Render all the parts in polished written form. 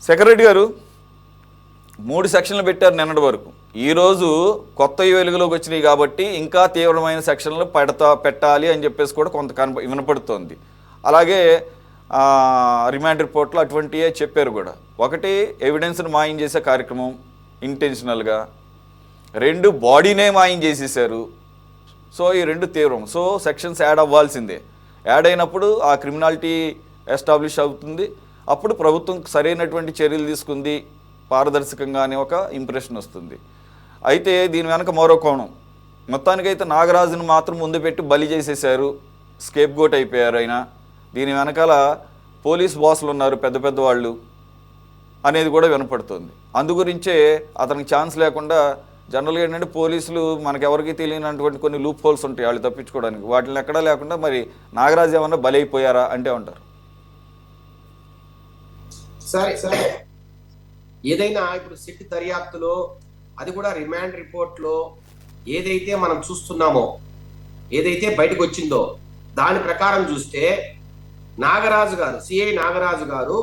Secretary గారు 3 సెక్షన్లు పెట్టారు నిన్నటి వరకు. ఈరోజు కొత్త వెలుగులోకి వచ్చినాయి కాబట్టి ఇంకా తీవ్రమైన సెక్షన్లు పెట్టాలి అని చెప్పేసి కూడా కొంత వినపడుతోంది. అలాగే రిమాండ్ రిపోర్ట్లో అటువంటివే చెప్పారు కూడా. ఒకటి, ఎవిడెన్స్ను మాయం చేసే కార్యక్రమం ఇంటెన్షనల్గా. 2, బాడీనే మాయం చేసేసారు. సో ఈ 2 తీవ్రం. సో సెక్షన్స్ యాడ్ అవ్వాల్సిందే. యాడ్ అయినప్పుడు ఆ క్రిమినాలిటీ ఎస్టాబ్లిష్ అవుతుంది. అప్పుడు ప్రభుత్వం సరైనటువంటి చర్యలు తీసుకుంది, పారదర్శకంగా అనే ఒక ఇంప్రెషన్ వస్తుంది. అయితే దీని వెనక మరో కోణం, మొత్తానికైతే నాగరాజును మాత్రం ముందు పెట్టి బలి చేసేసారు, స్కేప్ గోట్ అయిపోయారు ఆయన. దీని వెనకాల పోలీస్ బాసులు ఉన్నారు, పెద్ద పెద్ద వాళ్ళు అనేది కూడా వినపడుతుంది. అందు గురించే అతనికి ఛాన్స్ లేకుండా జనరల్గా ఏంటంటే పోలీసులు మనకెవరికి తెలియనటువంటి కొన్ని లూప్ హోల్స్ ఉంటాయి వాళ్ళు తప్పించుకోవడానికి, వాటిని ఎక్కడా లేకుండా మరి నాగరాజు ఏమన్నా బలి అయిపోయారా అంటే ఉంటారు. సరే ఏదైనా ఇప్పుడు సిట్ దర్యాప్తులో అది కూడా రిమాండ్ రిపోర్ట్లో ఏదైతే మనం చూస్తున్నామో, ఏదైతే బయటకు వచ్చిందో దాని ప్రకారం చూస్తే నాగరాజు గారు, సిఐ నాగరాజు గారు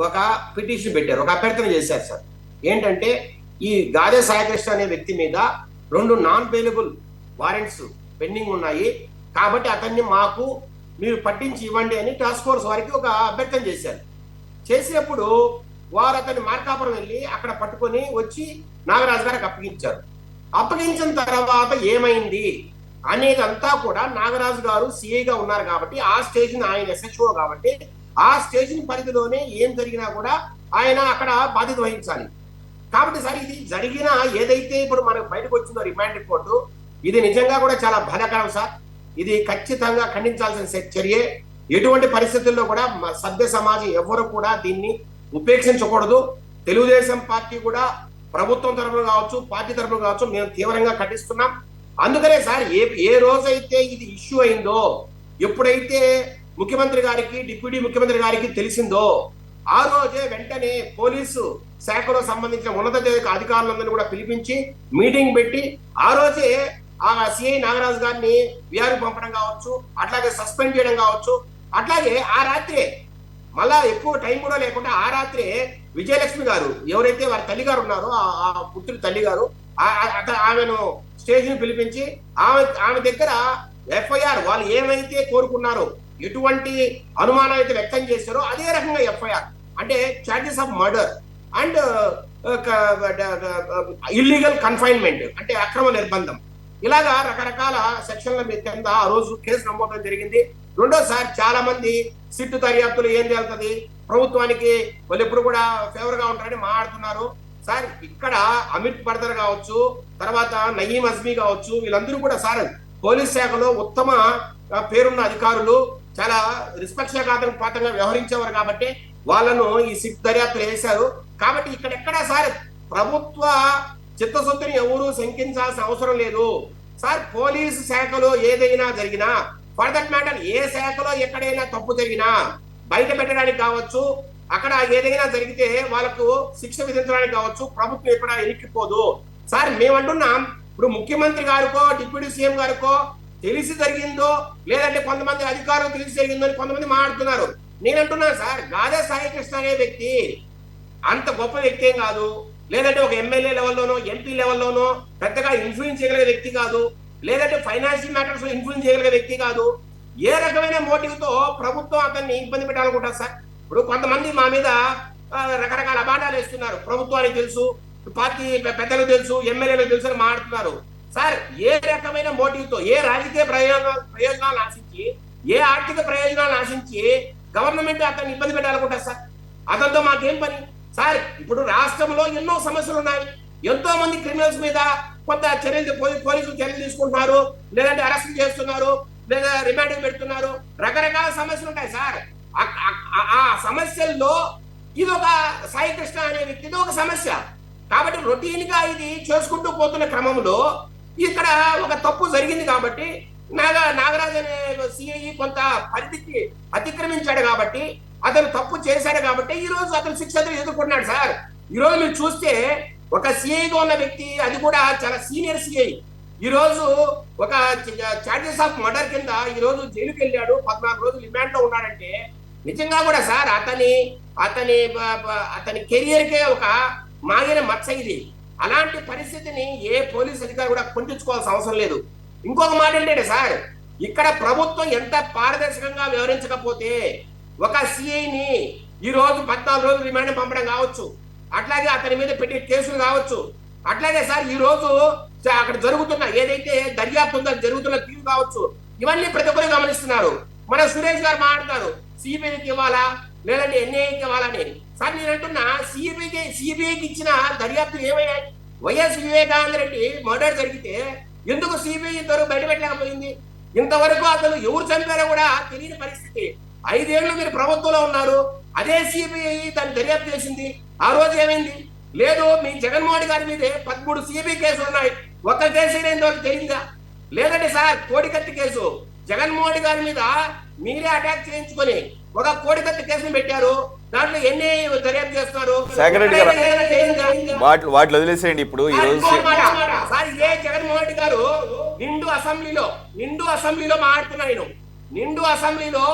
ఒక పిటిషన్ పెట్టారు, ఒక అభ్యర్థన చేశారు సార్. ఏంటంటే ఈ గాదే సాయికృష్ణ అనే వ్యక్తి మీద 2 నాన్ బెయిలబుల్ వారెంట్స్ పెండింగ్ ఉన్నాయి కాబట్టి అతన్ని మాకు మీరు పట్టించి ఇవ్వండి అని టాస్క్ ఫోర్స్ వారికి ఒక అభ్యర్థన చేశారు. చేసినప్పుడు వారు అతన్ని మార్కాపురం వెళ్ళి అక్కడ పట్టుకొని వచ్చి నాగరాజు గారికి అప్పగించారు. అప్పగించిన తర్వాత ఏమైంది అనేది అంతా కూడా నాగరాజు గారు సిఐగా ఉన్నారు కాబట్టి ఆ స్టేజ్ ఆయన ఎస్హెచ్ఓ కాబట్టి ఆ స్టేజ్ పరిధిలోనే ఏం జరిగినా కూడా ఆయన అక్కడ బాధ్యత వహించాలి. కాబట్టి సార్ ఇది జరిగిన ఏదైతే ఇప్పుడు మనకు బయటకు వచ్చిందో రిమాండ్ రిపోర్టు, ఇది నిజంగా కూడా చాలా బాధాకరం సార్. ఇది ఖచ్చితంగా ఖండించాల్సిన చర్యే. ఎటువంటి పరిస్థితుల్లో కూడా సభ్య సమాజం ఎవరు కూడా దీన్ని ఉపేక్షించకూడదు. తెలుగుదేశం పార్టీ కూడా ప్రభుత్వం తరఫున కావచ్చు, పార్టీ తరఫున కావచ్చు, మేము తీవ్రంగా ఖండిస్తున్నాం. అందుకనే సార్ ఏ రోజైతే ఇది ఇష్యూ అయిందో, ఎప్పుడైతే ముఖ్యమంత్రి గారికి, డిప్యూటీ ముఖ్యమంత్రి గారికి తెలిసిందో ఆ రోజే వెంటనే పోలీసు శాఖలో సంబంధించిన ఉన్నత అధికారులందరినీ కూడా పిలిపించి మీటింగ్ పెట్టి ఆ రోజే ఆ సిఐ నాగరాజు గారిని విఆర్ పంపడం కావచ్చు, అట్లాగే సస్పెండ్ చేయడం కావచ్చు. అట్లాగే ఆ రాత్రే మళ్ళా ఎక్కువ టైం కూడా లేకుండా ఆ రాత్రే విజయలక్ష్మి గారు ఎవరైతే వారి తల్లి గారు ఉన్నారో ఆ పుత్రుడి తల్లి గారు ఆమెను స్టేజ్ ని పిలిపించి ఆమె దగ్గర ఎఫ్ఐఆర్ వాళ్ళు ఏమైతే కోరుకున్నారో, ఎటువంటి అనుమానం అయితే వ్యక్తం చేశారో అదే రకంగా ఎఫ్ఐఆర్ అంటే charges of murder and illegal confinement అంటే అక్రమ నిర్బంధం, ఇలాగా రకరకాల సెక్షన్ల కింద ఆ రోజు కేసు నమోదం జరిగింది. రెండోసారి చాలా మంది సిట్టు దర్యాప్తులు ఏం జరుగుతుంది, ప్రభుత్వానికి వాళ్ళు ఎప్పుడు కూడా ఫేవర్ గా ఉంటారని మాట్లాడుతున్నారు సార్. ఇక్కడ అమిత్ బర్దర్ కావచ్చు, తర్వాత నయీం అజ్మీ కావచ్చు, వీళ్ళందరూ కూడా సార్ పోలీస్ శాఖలో ఉత్తమ పేరున్న అధికారులు, చాలా నిష్పక్షపాతంగా వ్యవహరించేవారు కాబట్టి వాళ్ళను ఈ సిట్ దర్యాప్తులు వేశారు. కాబట్టి ఇక్కడెక్కడా సార్ ప్రభుత్వ చిత్తశుద్ధిని ఎవరూ శంకించాల్సిన అవసరం లేదు సార్. పోలీసు శాఖలో ఏదైనా జరిగినా, ఫర్ దట్ మ్యాటర్ ఏ శాఖలో ఎక్కడైనా తప్పు జరిగినా బయట పెట్టడానికి కావచ్చు, అక్కడ ఏదైనా జరిగితే వాళ్ళకు శిక్ష విధించడానికి కావచ్చు, ప్రభుత్వం ఎక్కడ ఎనిక్కిపోదు సార్. మేమంటున్నాం ఇప్పుడు ముఖ్యమంత్రి గారికో డిప్యూటీ సీఎం గారికో తెలిసి జరిగిందో, లేదంటే కొంతమంది అధికారులు తెలిసి జరిగిందో అని కొంతమంది మాట్లాడుతున్నారు. నేనంటున్నాను సార్, గాదే సాయికృష్ణ అనే వ్యక్తి అంత గొప్ప వ్యక్తి ఏం కాదు, లేదంటే ఒక ఎమ్మెల్యే లెవెల్లోనో ఎంపీ లెవెల్లోనో పెద్దగా ఇన్ఫ్లుయెన్స్ చేయగలిగే వ్యక్తి కాదు, లేదంటే ఫైనాన్షియల్ మ్యాటర్స్ లో ఇన్ఫ్లుయెన్స్ చేయగలిగే వ్యక్తి కాదు. ఏ రకమైన మోటివ్ తో ప్రభుత్వం అతన్ని ఇబ్బంది పెట్టాలనుకుంటారు సార్? ఇప్పుడు కొంతమంది మా మీద రకరకాల అబాండాలు వేస్తున్నారు. ప్రభుత్వానికి తెలుసు, పార్టీ పెద్దలకు తెలుసు, ఎమ్మెల్యేలకు తెలుసు అని మాట్లాడుతున్నారు సార్. ఏ రకమైన మోటివ్ తో, ఏ రాజకీయ ప్రయోజనాలు ఆశించి, ఏ ఆర్థిక ప్రయోజనాలు ఆశించి గవర్నమెంట్ అతన్ని ఇబ్బంది పెట్టాలనుకుంటారు సార్? అతనితో మాకేం పని సార్? ఇప్పుడు రాష్ట్రంలో ఎన్నో సమస్యలు ఉన్నాయి. ఎంతో మంది క్రిమినల్స్ మీద కొంత పోలీసులు చర్యలు తీసుకుంటున్నారు, లేదంటే అరెస్ట్ చేస్తున్నారు, లేదా రిమాండ్ పెడుతున్నారు. రకరకాల సమస్యలు ఉంటాయి సార్. ఆ సమస్యల్లో ఇది ఒక సాయికృష్ణ అనే వ్యక్తిది ఒక సమస్య. కాబట్టి రొటీన్ గా ఇది చేసుకుంటూ పోతున్న క్రమంలో ఇక్కడ ఒక తప్పు జరిగింది కాబట్టి నాగరాజు అనే సిఐ కొంత పరిధికి అతిక్రమించాడు కాబట్టి, అతను తప్పు చేశాడు కాబట్టి ఈ రోజు అతను శిక్ష ఎదుర్కొన్నాడు సార్. ఈ రోజు మీరు చూస్తే ఒక సిఐగా ఉన్న వ్యక్తి, అది కూడా చాలా సీనియర్ సిఐ, ఈ రోజు ఒక చార్జెస్ ఆఫ్ మర్డర్ కింద ఈ రోజు జైలుకి వెళ్ళాడు, 14 రోజులు రిమాండ్ లో ఉన్నాడంటే నిజంగా కూడా సార్ అతని అతని అతని కెరియర్కే ఒక మాగిన మచ్చ ఇది. అలాంటి పరిస్థితిని ఏ పోలీస్ అధికారి కూడా కొంచెంచుకోవాల్సిన అవసరం లేదు. ఇంకొక మాట ఏంటంటే సార్, ఇక్కడ ప్రభుత్వం ఎంత పారదర్శకంగా వివరించకపోతే ఒక సిఐని ఈ రోజు 14 రోజులు రిమాండ్ పంపడం కావచ్చు, అట్లాగే అతని మీద పెట్టే కేసులు కావచ్చు, అట్లాగే సార్ ఈ రోజు అక్కడ జరుగుతున్న ఏదైతే దర్యాప్తు ఉందో జరుగుతున్న తీరు కావచ్చు, ఇవన్నీ ప్రతి ఒక్కరు గమనిస్తున్నారు. మన సురేష్ గారు మాట్లాడతారు సిబిఐకి ఇవ్వాలా లేదంటే ఎన్ఐకి ఇవ్వాలని. సార్ నేను అంటున్నా సిబిఐకి ఇచ్చిన దర్యాప్తు ఏమయ్యాయి? వైఎస్ వివేకానంద రెడ్డి మర్డర్ జరిగితే ఎందుకు సిబిఐ ఇంతవరకు బయటపెట్టలేకపోయింది? ఇంతవరకు అసలు ఎవరు చంపారో కూడా తెలియని పరిస్థితి. 5 ఏళ్ళు మీరు ప్రభుత్వంలో ఉన్నారు, అదే సిబిఐ దాన్ని దర్యాప్తు చేసింది. ఆ రోజు ఏమైంది? లేదు, మీ జగన్మోహన్ గారి మీదే 13 సిబిఐ కేసులు ఉన్నాయి, ఒక్క కేసు ఇంతవరకు తెలియదా? లేదంటే సార్ కోడికత్తి కేసు జగన్మోహన్ గారి మీద మీరే అటాక్ చేయించుకొని ఒక కోడికత్తి కేసును పెట్టారు, దాంట్లో ఎన్ని దర్యాప్తు చేస్తున్నారు? వాటిలో వదిలేసేయండి. ఇప్పుడు ఈ రోజు సార్ ఇదే జగన్మోహన్ రెడ్డి గారు నిండు అసెంబ్లీలో మాట్లాడుతున్నాను. నిండు అసెంబ్లీలో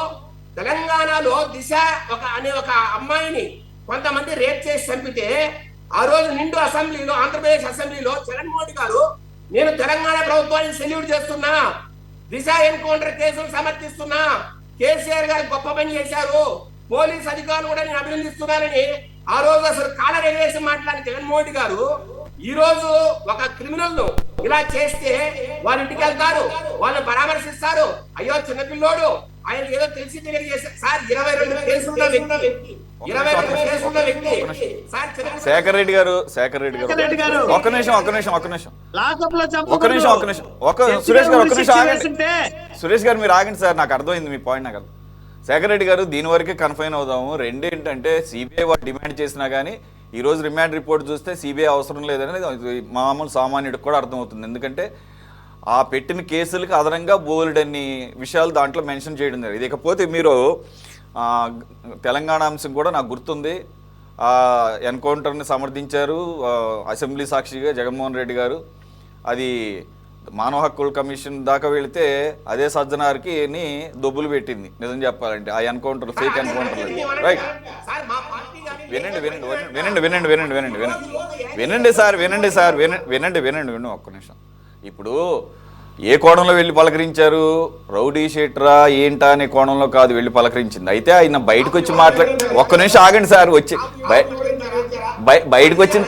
తెలంగాణలో దిశ అనే ఒక అమ్మాయిని కొంతమంది రేప్ చేసి చంపితే ఆ రోజు నిండు అసెంబ్లీలో ఆంధ్రప్రదేశ్ అసెంబ్లీలో జగన్మోహన్ రెడ్డి గారు నేను తెలంగాణ ప్రభుత్వానికి సెల్యూట్ చేస్తున్నా, దిశ ఎన్కౌంటర్ కేసులు సమర్థిస్తున్నా, కేసీఆర్ గారు గొప్ప పని చేశారు, పోలీస్ అధికారులు కూడా నేను అభినందిస్తున్నానని ఆ రోజు అసలు కాలర్ ఎగరేసి మాట్లాడిన జగన్మోహన్ రెడ్డి గారు ఈ రోజు ఒక క్రిమినల్ ను ఇలా చేస్తే వాళ్ళ ఇంటికి వెళ్తారు, వాళ్ళని పరామర్శిస్తారు. అయ్యో చిన్నపిల్లోడు, ఆయన ఏదో తెలిసి తెలియజేశారు. సార్ 22 కేసులున్న వ్యక్తి, 22 కేసులున్న వ్యక్తి శేఖర్ రెడ్డి గారు ఒక్క నిమిషం సురేష్ గారు మీరు ఆగండి సార్, నాకు అర్థమైంది మీ పాయింట్. నాకు శేఖర్ రెడ్డి గారు దీని వరకే కన్ఫైన్ అవుదాము. రెండేంటంటే సిబిఐ వాళ్ళు డిమాండ్ చేసినా కానీ ఈ రోజు రిమాండ్ రిపోర్ట్ చూస్తే సిబిఐ అవసరం లేదని మామూలు సామాన్యుడికి కూడా అర్థమవుతుంది. ఎందుకంటే ఆ పెట్టిన కేసులకు అదనంగా బోలెడన్ని విషయాలు దాంట్లో మెన్షన్ చేయడం జరిగింది. ఇకపోతే మీరు తెలంగాణ అంశం కూడా నాకు గుర్తుంది, ఎన్కౌంటర్ని సమర్థించారు అసెంబ్లీ సాక్షిగా జగన్మోహన్ రెడ్డి గారు. అది మానవ హక్కుల కమిషన్ దాకా వెళితే అదే సజ్జనార్కి దొబ్బులు పెట్టింది నిజం చెప్పాలంటే ఆ ఎన్కౌంటర్, ఫేక్ ఎన్కౌంటర్. రైట్, వినండి ఒక్క నిమిషం. ఇప్పుడు ఏ కోణంలో వెళ్ళి పలకరించారు? రౌడీ షీటరా ఏంటా అనే కోణంలో కాదు వెళ్ళి పలకరించింది. అయితే ఆయన బయటకు వచ్చి ఒక్క నిమిషం ఆగండి సార్, వచ్చి బయటకు వచ్చిన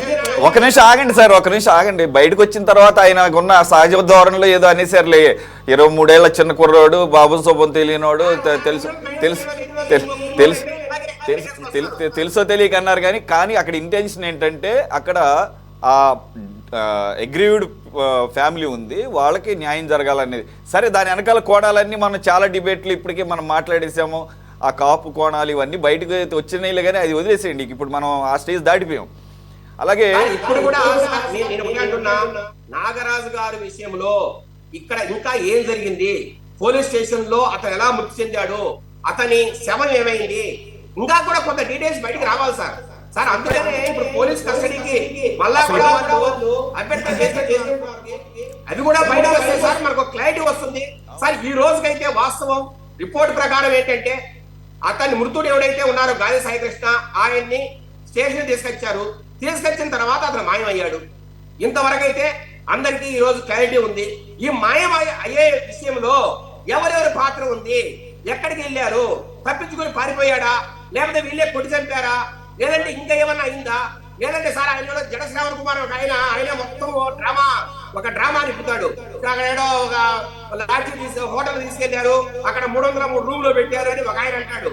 ఒక నిమిషం ఆగండి. బయటకు వచ్చిన తర్వాత ఆయన ఉన్న సహజ ధోరణిలో ఏదో అనేసారులే, 23 ఏళ్ల చిన్న కుర్రోడు, బాబు శోభం తెలియనోడు, తెలుసో తెలియక అన్నారు. కానీ అక్కడ ఇంటెన్షన్ ఏంటంటే అక్కడ ఆ అగ్రీవ్డ్ ఫ్యామిలీ ఉంది, వాళ్ళకి న్యాయం జరగాలనేది. సరే, దాని వెనకాల కోణాలన్నీ మనం చాలా డిబేట్లు ఇప్పటికే మనం మాట్లాడేసాము. ఆ కాపు కోణాలు ఇవన్నీ బయటకు వచ్చినాయిలే, కానీ అది వదిలేసేయండి. ఇప్పుడు మనం ఆ స్టేజ్ దాటిపోయాం. అలాగే ఇప్పుడు కూడా నాగరాజు గారి విషయంలో ఇక్కడ ఇంకా ఏం జరిగింది, పోలీస్ స్టేషన్ లో అతను ఎలా మృతి చెందాడు, అతని శవం ఏమైంది, ఇంకా కూడా కొంత డీటెయిల్స్ బయటకు రావాలి సార్. అందుకనే ఇప్పుడు పోలీస్ కస్టడీకి మళ్ళా అవి కూడా బయటకు వస్తాయి సార్, మనకు క్లారిటీ వస్తుంది సార్. ఈ రోజుకైతే వాస్తవం రిపోర్ట్ ప్రకారం ఏంటంటే అతని మృతుడు ఎవడైతే ఉన్నారో గాలి సాయికృష్ణ, ఆయన్ని స్టేషన్ తీసుకొచ్చిన తర్వాత అతను మాయమయ్యాడు. ఇంతవరకు అయితే అందరికీ ఈ రోజు క్లారిటీ ఉంది. ఈ మాయం అయ్యే విషయంలో ఎవరెవరి పాత్ర ఉంది, ఎక్కడికి వెళ్ళారు, తప్పించుకొని పారిపోయాడా, లేకపోతే వీళ్ళే కొట్టి చంపారా, లేదంటే ఇంకా ఏమన్నా అయిందా, లేదంటే సార్ ఆయన జడ శ్రావణ్ కుమార్ ఆయన మొత్తం ఒక డ్రామా నింపుతాడు. ఏడో ఒక లాడ్జి హోటల్ తీసుకెళ్లారు, అక్కడ 303 రూమ్ లో పెట్టారు అని ఒక ఆయన అంటాడు.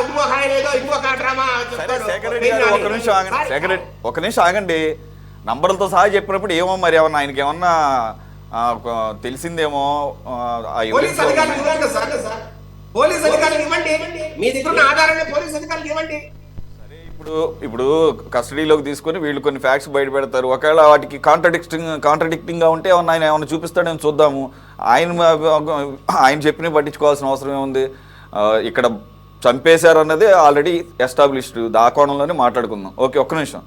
ఇంకొక ఆయన ఏదో ఇంకొక డ్రామా చెప్తాడు. ఒక నిమిషం ఆగండి. నంబర్లతో సహా చెప్పినప్పుడు ఏమో మరి ఏమన్నా ఆయనకి ఏమన్నా తెలిసిందేమో. పోలీస్ అధికారులు ఇవ్వండి, మీ దగ్గర ఉన్న ఆధారాన్ని పోలీస్ అధికారులు ఇవ్వండి. ఇప్పుడు కస్టడీలోకి తీసుకొని వీళ్ళు కొన్ని ఫ్యాక్ట్స్ బయట పెడతారు. ఒకవేళ వాటికి కాంట్రడిక్టింగ్గా ఉంటే ఆయన ఏమైనా చూపిస్తాడని చూద్దాము. ఆయన చెప్పినవి పట్టించుకోవాల్సిన అవసరం ఏముంది? ఇక్కడ చంపేశారు అన్నది ఆల్రెడీ ఎస్టాబ్లిష్డ్, ఆ కోణంలోనే మాట్లాడుకుందాం. ఓకే, ఒక్క నిమిషం.